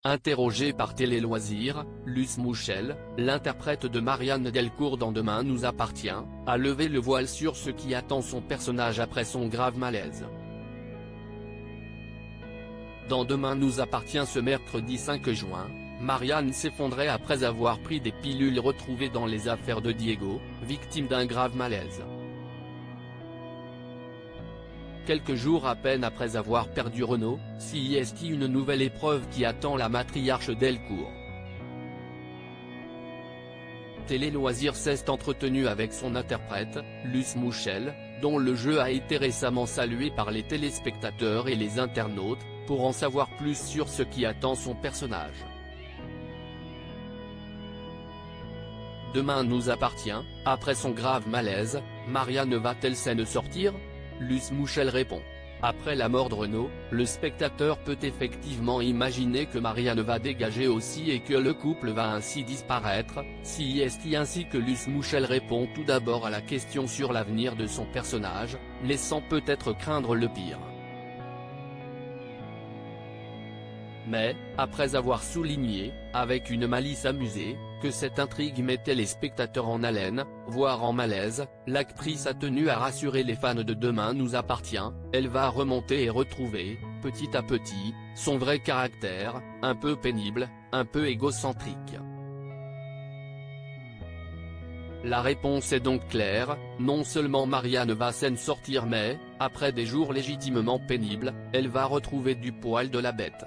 Interrogé par Télé Loisirs, Luce Mouchel, l'interprète de Marianne Delcourt dans Demain nous appartient, a levé le voile sur ce qui attend son personnage après son grave malaise. Dans Demain nous appartient ce mercredi 5 juin, Marianne s'effondrait après avoir pris des pilules retrouvées dans les affaires de Diego, victime d'un grave malaise. Quelques jours à peine après avoir perdu Renaud, c'est une nouvelle épreuve qui attend la matriarche Delcourt. Télé Loisirs s'est entretenu avec son interprète, Luce Mouchel, dont le jeu a été récemment salué par les téléspectateurs et les internautes, pour en savoir plus sur ce qui attend son personnage. Demain nous appartient, après son grave malaise, Marianne va-t-elle s'en sortir ? Luce Mouchel répond. Après la mort de Renaud, le spectateur peut effectivement imaginer que Marianne va dégager aussi et que le couple va ainsi disparaître, ainsi que Luce Mouchel répond tout d'abord à la question sur l'avenir de son personnage, laissant peut-être craindre le pire. Mais, après avoir souligné, avec une malice amusée, que cette intrigue mettait les spectateurs en haleine, voire en malaise, l'actrice a tenu à rassurer les fans de Demain nous appartient, elle va remonter et retrouver, petit à petit, son vrai caractère, un peu pénible, un peu égocentrique. La réponse est donc claire, non seulement Marianne va s'en sortir mais, après des jours légitimement pénibles, elle va retrouver du poil de la bête.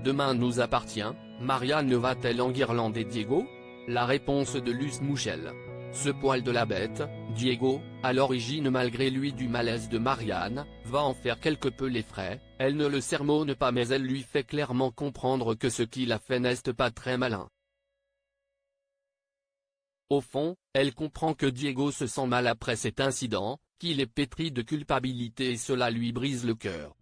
Demain nous appartient, Marianne va-t-elle enguirlander Diego ? La réponse de Luce Mouchel. Ce poil de la bête, Diego, à l'origine malgré lui du malaise de Marianne, va en faire quelque peu les frais, elle ne le sermonne pas mais elle lui fait clairement comprendre que ce qu'il a fait n'est pas très malin. Au fond, elle comprend que Diego se sent mal après cet incident, qu'il est pétri de culpabilité et cela lui brise le cœur.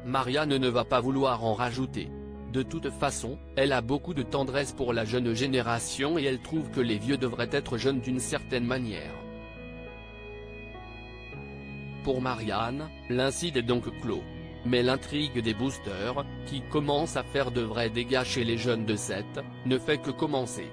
Marianne ne va pas vouloir en rajouter. De toute façon, elle a beaucoup de tendresse pour la jeune génération et elle trouve que les vieux devraient être jeunes d'une certaine manière. Pour Marianne, l'incide est donc clos. Mais l'intrigue des boosters, qui commence à faire de vrais dégâts chez les jeunes de 7, ne fait que commencer.